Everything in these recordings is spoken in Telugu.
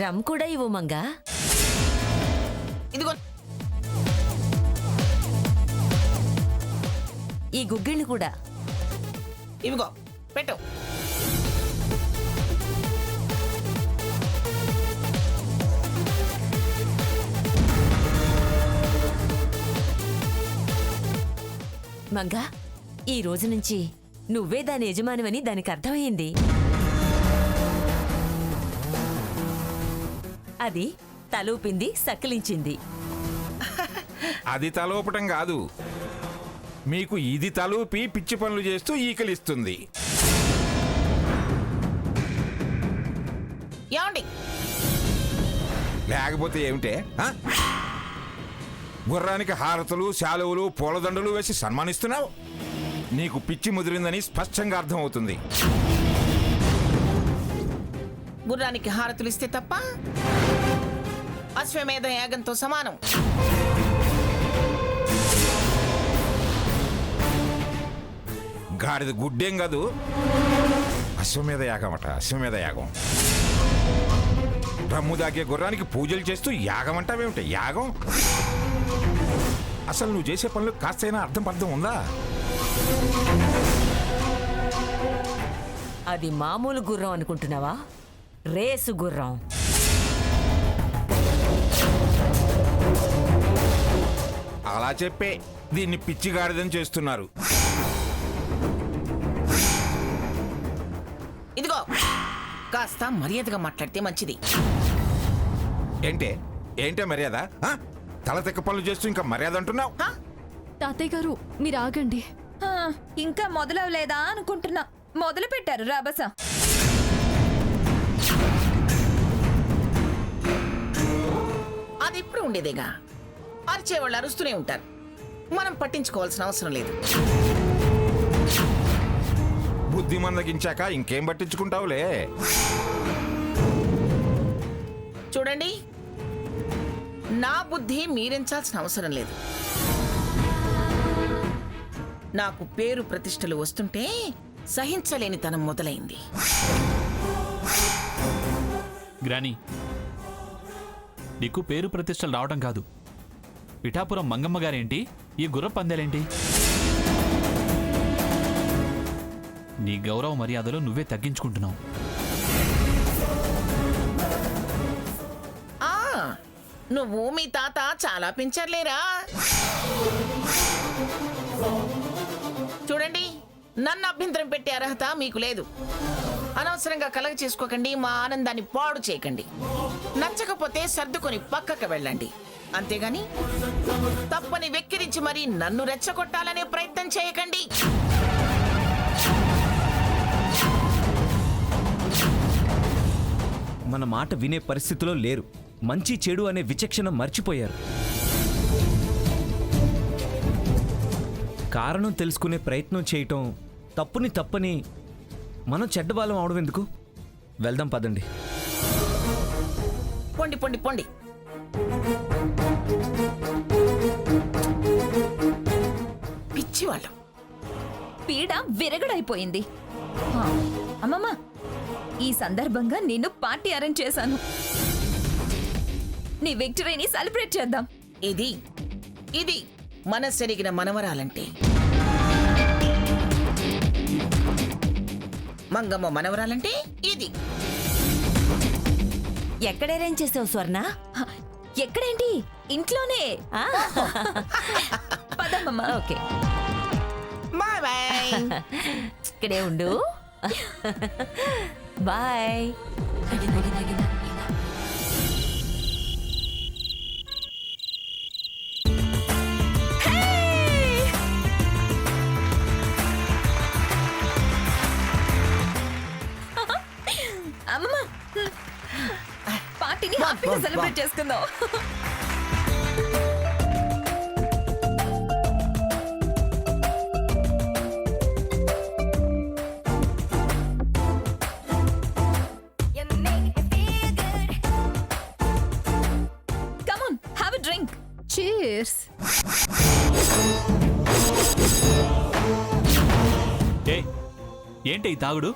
రమ్ కూడా ఇవ్వు మంగా. ఇదిగో ఈ గుగ్గిళ్ళు కూడా ఇవిగో పెట్టు. మంగా, ఈ రోజు నుంచి నువ్వే దాని యజమానివని దానికి అర్థమైంది. అది తలూపింది, సకిలించింది. అది తలూపటం కాదు, మీకు ఇది తలూపి పిచ్చి పనులు చేస్తూ ఈకలిస్తుంది. ఏమండి? లేకపోతే ఏమిటే? గుర్రానికి హారతులు, శాలువులు, పూలదండలు వేసి సన్మానిస్తున్నావు. నీకు పిచ్చి ముదిరిందని స్పష్టంగా అర్థమవుతుంది. గుర్రానికి హారతులు ఇస్తే తప్ప అశ్వమేధ యాగంతో సమానం. గాడిద గుడ్డేం కాదు, అశ్వమేధ యాగం అట. అశ్వమేధ యాగం. రమ్ము దాగే గుర్రానికి పూజలు చేస్తూ యాగం అంటావేమిటి? యాగం? అసలు నువ్వు చేసే పనులు కాస్తైనా అర్థం ఉందా? అది మామూలు గుర్రం అనుకుంటున్నావా? రేసు గుర్రం. అలా చెప్పే దీన్ని పిచ్చి గాడిదని చేస్తున్నారు. ఇదిగో కాస్త మర్యాదగా మాట్లాడితే మంచిది. ఏంటే మర్యాద? తల తెక్క పనులు చేస్తూ ఇంకా మర్యాద అంటున్నావు? తాతయ్య గారు మీరు ఆగండి. ఇంకా మొదలవలేదా అనుకుంటున్నా. మొదలు పెట్టారు రాబస. అది ఇప్పుడు ఉండేదేగా. అరిచేవాళ్ళు అరుస్తూనే ఉంటారు, మనం పట్టించుకోవాల్సిన అవసరం లేదు. బుద్ధి మందగించాక ఇంకేం పట్టించుకుంటావులే. చూడండి, నా బుద్ధి మీరించాల్సిన అవసరం లేదు. నాకు పేరు ప్రతిష్టలు వస్తుంటే సహించలేని తనం మొదలైంది. గ్రానీ, నీకు పేరు ప్రతిష్టలు రావడం కాదు, పిఠాపురం మంగమ్మ గారేంటి, ఈ గుర్ర పందేలేంటి? నీ గౌరవ మర్యాదలు నువ్వే తగ్గించుకుంటున్నావు. నువ్వు మీ తాత చాలా పెంచారులేరా. చూడండి, నన్ను అభ్యంతరం పెట్టే అర్హత మీకు లేదు. అనవసరంగా కలగ చేసుకోకండి, మా ఆనందాన్ని పాడు చేయకండి. నచ్చకపోతే సర్దుకొని పక్కకు వెళ్ళండి. అంతేగాని తప్పని వెక్కిరించి మరీ నన్ను రెచ్చగొట్టాలనే ప్రయత్నం చేయకండి. మన మాట వినే పరిస్థితిలో లేరు. మంచి చెడు అనే విచక్షణ మర్చిపోయారు. కారణం తెలుసుకునే ప్రయత్నం చేయటం తప్పని మనం చెడ్డవాళ్ళం అవడం ఎందుకు? వెళ్దాం పదండి. పొండి పొండి పొండి. పిచ్చివాళ్ళం. పీడ విరగడైపోయింది. అమ్మమ్మ, ఈ సందర్భంగా నిన్ను పార్టీ అరేంజ్ చేశాను. నీ విక్టరీని సెలబ్రేట్ చేద్దాం. ఇది మనసెరిగిన మనవరాలంటే. మంగమ్మ మనవరాలంటే ఇది. ఎక్కడ అరేంజ్ చేసావు స్వర్ణ? ఎక్కడేంటి, ఇంట్లోనే. పదమ్మమ్మ. Okay, bye bye. ఇక్కడే ఉండు. బాయ్. అమ్మమ్మ, పార్టీని హ్యాపీగా సెలబ్రేట్ చేసుకుందాం. Come on, have a drink. Cheers. ఏంటి ఈ తాగుడు?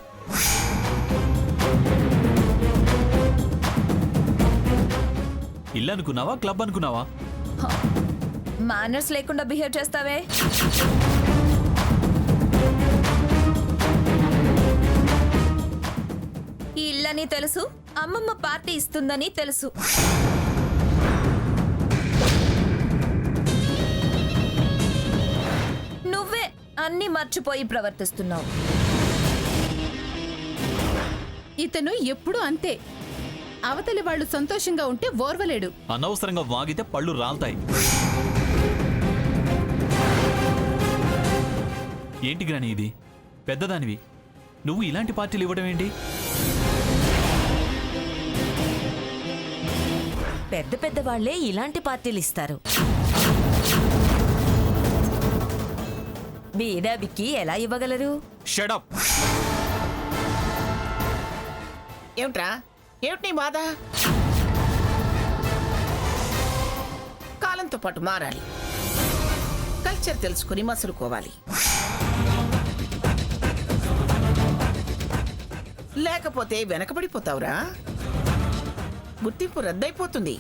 ఇల్లు అనుకున్నావా క్లబ్ అనుకున్నావా? మేనర్స్ లేకుండా బిహేవ్ చేస్తావే. ఈ ఇల్లని తెలుసు, అమ్మమ్మ పార్టీ ఇస్తుందని తెలుసు. నువ్వే అన్ని మర్చిపోయి ప్రవర్తిస్తున్నావు. ఇతను ఎప్పుడూ అంతే. అవతలి వాళ్ళు సంతోషంగా ఉంటే ఓర్వలేడు. అనవసరంగా వాగితే పళ్ళు రాల్తాయి. ఏంటి గ్రాని ఇది? పెద్దదానివి, నువ్వు ఇలాంటి పార్టీలు ఇవ్వడం ఏంటి? పెద్ద పెద్ద వాళ్లే ఇలాంటి పార్టీలు ఇస్తారు. బీదాబిక్కి ఎలా ఇవ్వగలరు? షడప్! ఏమిట్రా, ఏమిటి నీ బాధ? కాలంతో పాటు మారాలి, కల్చర్ తెలుసుకుని మసులుకోవాలి. లేకపోతే వెనకబడిపోతావురా, గుర్తింపు రద్దయిపోతుంది.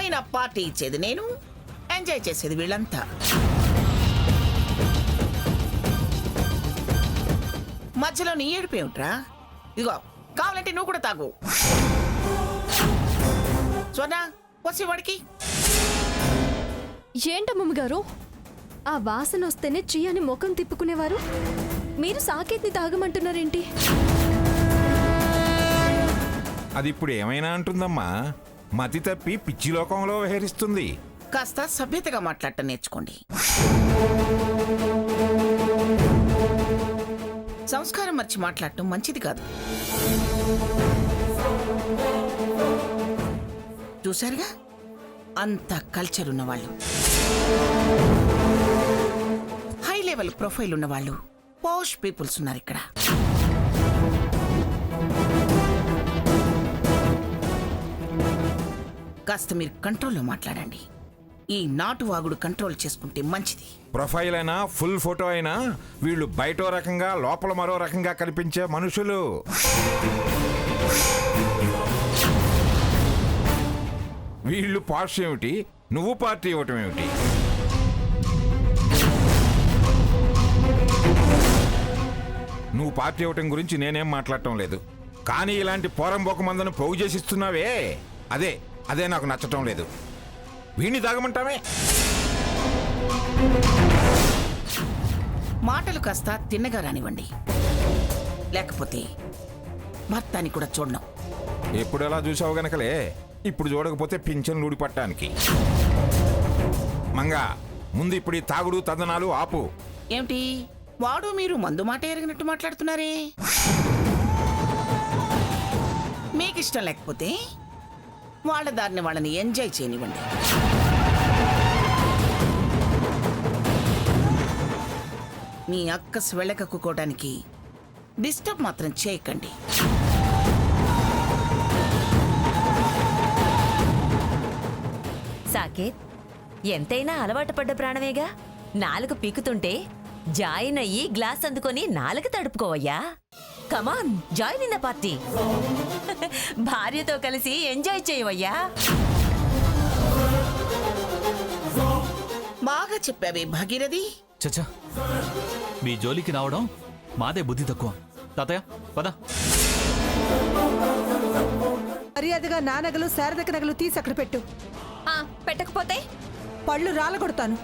అయినా పార్టీ ఇచ్చేది నేను, ఎంజాయ్ చేసేది వీళ్ళంతా. మధ్యలో నీ ఏడిపోయేమిట్రా? ఇదిగో కావాలంటే నువ్వు కూడా తాగు. స్వర్ణ, వచ్చి వాడికి. ఏంటమ్మమ్మ గారు, ఆ వాసన వస్తేనే చీ అని ముఖం తిప్పుకునేవారు, మీరు సాకేత్ని తాగమంటున్నారేంటి? అది ఇప్పుడు ఏమైనా అంటుందమ్మా? మతి తప్పి పిచ్చి లోకంలో విహరిస్తుంది. కాస్త సభ్యతగా మాట్లాడటం నేర్చుకోండి. సంస్కారం మర్చి మాట్లాడటం మంచిది కాదు. చూశారుగా, అంత కల్చర్ ఉన్నవాళ్ళు, హై లెవెల్ ప్రొఫైల్ ఉన్నవాళ్ళు, పోష్ పీపుల్స్ ఉన్నారు ఇక్కడ. కాస్త మీరు కంట్రోల్లో మాట్లాడండి. ఈ నాటు వాగుడు కంట్రోల్ చేసుకుంటే మంచిది. ప్రొఫైల్ అయినా ఫుల్ ఫోటో అయినా వీళ్ళు బయటో రకంగా లోపల మరో రకంగా కనిపించే మనుషులు. వీళ్ళు పార్టీ ఏమిటి, నువ్వు పార్టీ ఇవ్వటం ఏమిటి? నువ్వు పార్టీ ఇవ్వటం గురించి నేనేం మాట్లాడటం లేదు, కానీ ఇలాంటి పోరంబోక మందను పోగు చేసిస్తున్నావే, అదే నాకు నచ్చటం లేదు. వీణ్ణి తాగమంటావే? మాటలు కాస్త తిన్నగా రానివ్వండి, లేకపోతే భర్తాన్ని కూడా చూడను. ఎప్పుడు ఎలా చూసావు గనకలే, ఇప్పుడు చూడకపోతే పింఛన్ లూడి పట్టానికి. మంగా, ముందు ఇప్పుడు ఈ తాగుడు తదనాలు ఆపు. ఏమిటి వాడు మీరు మందు మాట ఎరిగినట్టు మాట్లాడుతున్నారే? మీకు ఇష్టం లేకపోతే వాళ్ళ దారిని వాళ్ళని ఎంజాయ్ చేయనివ్వండి. మీ అక్కస్ వెళ్ళకక్కుకోవడానికి డిస్టర్బ్ మాత్రం చేయకండి. సాకేత్, ఎంతైనా అలవాటు పడ్డ ప్రాణమేగా. నాలుగు పీకుతుంటే జాయిన్ అయ్యి గ్లాస్ అందుకొని నాలుగు తడుపుకోవయ్యా. కమాన్, జాయిన్ ఇన్ ద పార్టీ. భార్యతో కలిసి ఎంజాయ్ చేయవయ్యా. బాగా చెప్పావే భాగీరథి. చచ్చా, మీ జోలికి రావడం మాదే బుద్ధి తక్కువ. తాతయ్య పద. మర్యాదగా నా నగలు శారదక నగలు తీసి అక్కడ పెట్టు. పెట్టకపోతే పళ్ళు రాలగొడతాను.